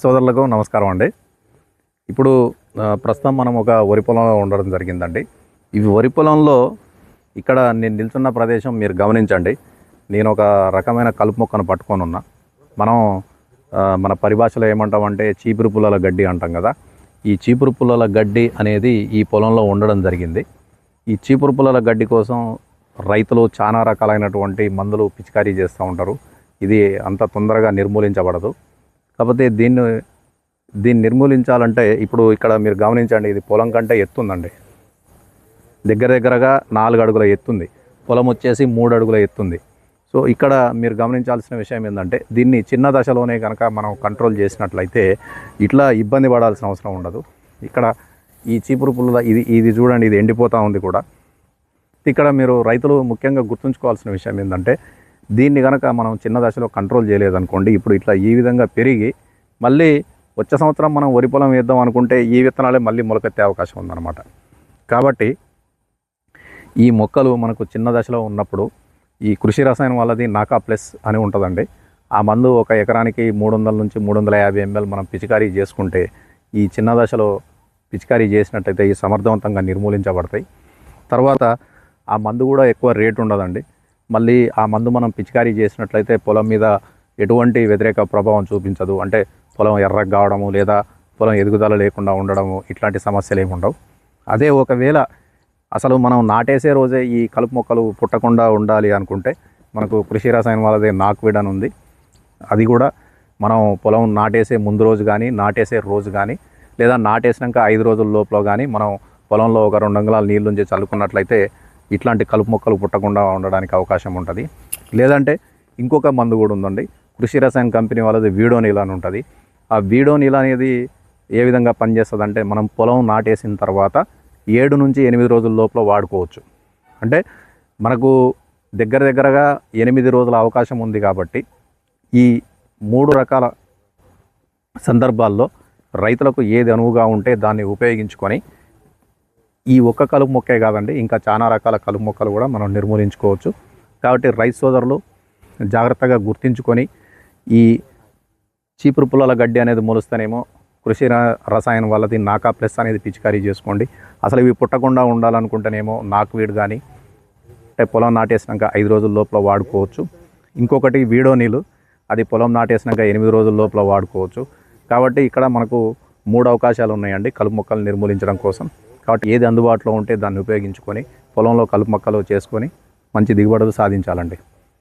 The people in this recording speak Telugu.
సోదరులకు నమస్కారం అండి. ఇప్పుడు ప్రస్తుతం మనం ఒక వరి పొలంలో ఉండడం జరిగిందండి. ఈ వరి పొలంలో ఇక్కడ నేను నిల్చున్న ప్రదేశం మీరు గమనించండి. నేను ఒక రకమైన కలుపు మొక్కను పట్టుకొని ఉన్నా. మనం మన పరిభాషలో ఏమంటామంటే చీపురు పుల్లల గడ్డి అంటాం కదా. ఈ చీపురు పుల్లల గడ్డి అనేది ఈ పొలంలో ఉండడం జరిగింది. ఈ చీపురు పుల్లల గడ్డి కోసం రైతులు చాలా రకాలైనటువంటి మందులు పిచికారీ చేస్తూ ఉంటారు. ఇది అంత తొందరగా నిర్మూలించబడదు. కాకపోతే దీన్ని నిర్మూలించాలంటే ఇప్పుడు ఇక్కడ మీరు గమనించండి, ఇది పొలం కంటే ఎత్తుందండి. దగ్గరగా 4 అడుగుల ఎత్తుంది. పొలం వచ్చేసి 3 అడుగుల ఎత్తుంది. సో ఇక్కడ మీరు గమనించాల్సిన విషయం ఏంటంటే దీన్ని చిన్న దశలోనే కనుక మనం కంట్రోల్ చేసినట్లయితే ఇట్లా ఇబ్బంది పడాల్సిన అవసరం ఉండదు. ఇక్కడ ఈ చీపురు పుల్ల ఇది చూడండి, ఇది ఎండిపోతూ ఉంది కూడా. ఇక్కడ మీరు రైతులు ముఖ్యంగా గుర్తుంచుకోవాల్సిన విషయం ఏంటంటే దీన్ని కనుక మనం చిన్న దశలో కంట్రోల్ చేయలేదనుకోండి, ఇప్పుడు ఇట్లా ఈ విధంగా పెరిగి మళ్ళీ వచ్చే సంవత్సరం మనం వరి పొలం వేద్దాం అనుకుంటే ఈ విత్తనాలే మళ్ళీ మొలకెత్తే అవకాశం ఉందన్నమాట. కాబట్టి ఈ మొక్కలు మనకు చిన్న దశలో ఉన్నప్పుడు ఈ కృషి రసాయనం వాళ్ళది నాకా ప్లస్ అని ఉంటుందండి. ఆ మందు ఒక ఎకరానికి 300 నుంచి 350 ml మనం పిచికారీ చేసుకుంటే ఈ చిన్న దశలో పిచికారీ చేసినట్టయితే ఈ సమర్థవంతంగా నిర్మూలించబడతాయి. తర్వాత ఆ మందు కూడా ఎక్కువ రేటు ఉండదండి. మళ్ళీ ఆ మందు మనం పిచికారీ చేసినట్లయితే పొలం మీద ఎటువంటి వ్యతిరేక ప్రభావం చూపించదు. అంటే పొలం ఎర్రగా కావడము లేదా పొలం ఎదుగుదల లేకుండా ఉండడము ఇట్లాంటి సమస్యలు ఏమి ఉండవు. అదే ఒకవేళ అసలు మనం నాటేసే రోజే ఈ కలుపు మొక్కలు పుట్టకుండా ఉండాలి అనుకుంటే మనకు కృషి రసాయనం వాళ్ళదే నాక్విడ్ అని ఉంది. అది కూడా మనం పొలం నాటేసే ముందు రోజు కానీ నాటేసే రోజు కానీ లేదా నాటేసినాక 5 రోజుల లోపల కానీ మనం పొలంలో ఒక 2 అంగుళాల నీళ్ళు నుంచి చల్లుకున్నట్లయితే ఇట్లాంటి కలుపు మొక్కలు పుట్టకుండా ఉండడానికి అవకాశం ఉంటుంది. లేదంటే ఇంకొక మందు కూడా ఉందండి. కృషి రసాయన కంపెనీ వాళ్ళది వీడోనిల్ అని ఉంటుంది. ఆ వీడోనిల్ అనేది ఏ విధంగా పనిచేస్తుంది అంటే మనం పొలం నాటేసిన తర్వాత 7 నుంచి 8 రోజుల లోపల వాడుకోవచ్చు. అంటే మనకు దగ్గరగా 8 రోజుల అవకాశం ఉంది. కాబట్టి ఈ 3 రకాల సందర్భాల్లో రైతులకు ఏది అనువుగా ఉంటే దాన్ని ఉపయోగించుకొని ఈ ఒక్క కలుపు మొక్కే కాదండి, ఇంకా చాలా రకాల కలుపు మొక్కలు కూడా మనం నిర్మూలించుకోవచ్చు. కాబట్టి రైతు సోదరులు జాగ్రత్తగా గుర్తించుకొని ఈ చీపురు పుల్లల గడ్డి అనేది మొలుస్తేనేమో కృషి రసాయనం వాళ్ళది నాకా ప్లస్ అనేది పిచికారీ చేసుకోండి. అసలు ఇవి పుట్టకుండా ఉండాలనుకుంటేనేమో నాక్వీడ్ కానీ అంటే పొలం నాటేసినాక 5 రోజుల లోపల వాడుకోవచ్చు. ఇంకొకటి వీడోనిల్, అది పొలం నాటేసినాక 8 రోజుల లోపల వాడుకోవచ్చు. కాబట్టి ఇక్కడ మనకు 3 అవకాశాలు ఉన్నాయండి కలుపు మొక్కలు నిర్మూలించడం కోసం. కాబట్టి ఏది అందుబాటులో ఉంటే దాన్ని ఉపయోగించుకొని పొలంలో కలుపు మొక్కలు చేసుకొని మంచి దిగుబడులు సాధించాలండి.